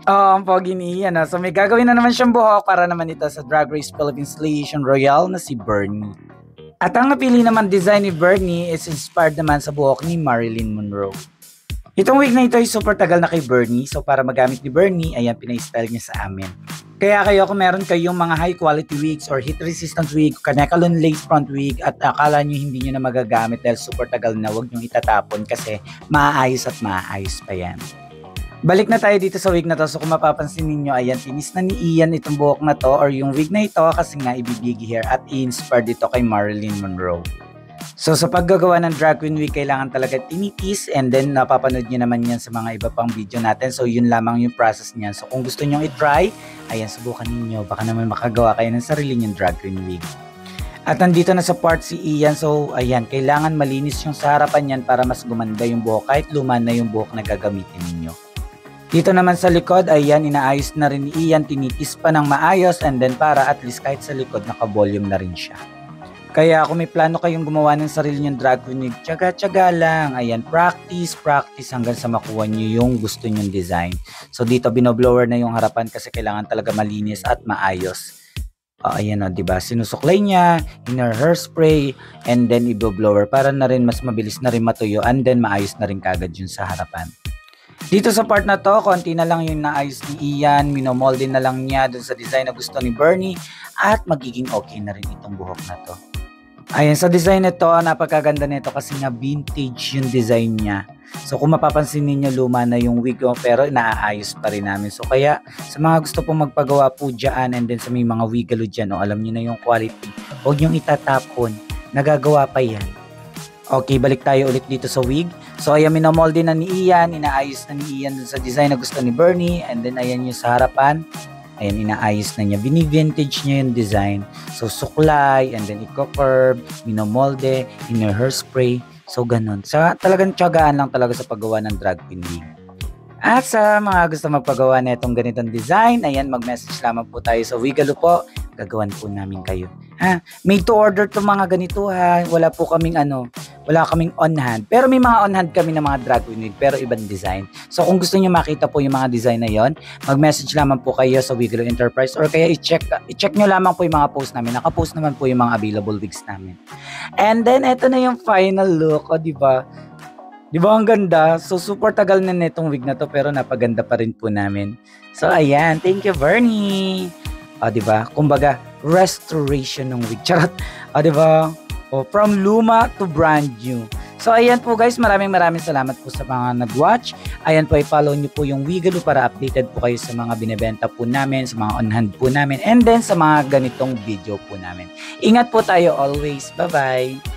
Oo, ang pogi ni Ian. So may gagawin na naman siyang buhok para naman ito sa Drag Race Philippines Legion Royale na si Bernie. At ang napili naman design ni Bernie is inspired naman sa buhok ni Marilyn Monroe. Itong wig na ito ay super tagal na kay Bernie, so para magamit ni Bernie, ayan, pinay-style niya sa amin. Kaya kayo, kung meron kayong mga high quality wigs or heat resistant wig, kanya-kalon lace front wig at akala nyo hindi nyo na magagamit dahil super tagal na, huwag nyo itatapon kasi maaayos at maaayos pa yan. Balik na tayo dito sa wig na to. So kung mapapansin ninyo, ayan, tinis na ni Ian itong buhok na to or yung wig na ito kasi nga ibibigay hair at i-inspired dito kay Marilyn Monroe. So sa paggagawa ng drag queen wig, kailangan talaga tinitis and then napapanood nyo naman yan sa mga iba pang video natin. So yun lamang yung process niyan. So kung gusto nyo i-try, ayan, subukan ninyo. Baka naman makagawa kayo ng sarili nyong drag queen wig. At nandito na sa part si Ian. So ayan, kailangan malinis yung sa harapan yan para mas gumanda yung buhok kahit luma na yung buhok na gagamitin ninyo. Dito naman sa likod, ayan, inaayos na rin ni Ian, tinitis pa ng maayos and then para at least kahit sa likod naka-volume na rin siya. Kaya kung may plano kayong gumawa ng sarili nyong drag queen wig, tsaga-tsaga lang. Ayan, practice hanggang sa makuha nyo yung gusto nyong design. So dito binoblower na yung harapan kasi kailangan talaga malinis at maayos. Ayan o, diba? Sinusuklay niya, inner hairspray, and then iboblower para na rin mas mabilis na rin matuyo and then maayos na rin kagad yun sa harapan. Dito sa part na to, konti na lang yung naayos ni Ian, minomolde na lang niya dun sa design na gusto ni Bernie at magiging okay na rin itong buhok na to. Ayan, sa design nito, napakaganda nito kasi nga vintage yung design niya. So kung mapapansin niyo luma na yung wig pero naaayos pa rin namin. So kaya sa mga gusto pong magpagawa po dyan and then sa may mga wigalo dyan, alam niyo na yung quality. Huwag yung itatapon, nagagawa pa yan. Okay, balik tayo ulit dito sa wig. So ayan, minomolde na ni Ian, inaayos na ni Ian dun sa design na gusto ni Bernie and then ayan yung sa harapan. Ayan, inaayos na niya. Bini-vintage niya yung design. So, suklay, and then i-curve, minomolde, inner hairspray. So, ganun. Sa talagang tiyagaan lang talaga sa paggawa ng drag queen wig. At sa mga gusto magpagawa na itong ganitong design, ayan, mag-message lamang po tayo sa Wigalo po. Gagawan po namin kayo. Ha? Made to order to mga ganito ha. Wala po kaming wala kaming on hand. Pero may mga on hand kami ng mga drag queen wig pero ibang design. So kung gusto niyo makita po yung mga design na yon, mag-message lamang po kayo sa Wigalo Enterprise or kaya i-check nyo lamang po yung mga post namin. Naka-post naman po yung mga available wigs namin. And then eto na yung final look, di ba? Di ba ang ganda? So super tagal na nitong wig na to pero napaganda pa rin po namin. So ayan, thank you Bernie. Di ba? Kumbaga, restoration ng wig. Charot. Di ba? From luma to brand new. So ayan po guys, maraming salamat po sa mga nag-watch. Ayan po, i-follow nyo po yung Wigalo para updated po kayo sa mga binebenta po namin, sa mga on-hand po namin, and then sa mga ganitong video po namin. Ingat po tayo always. Bye-bye!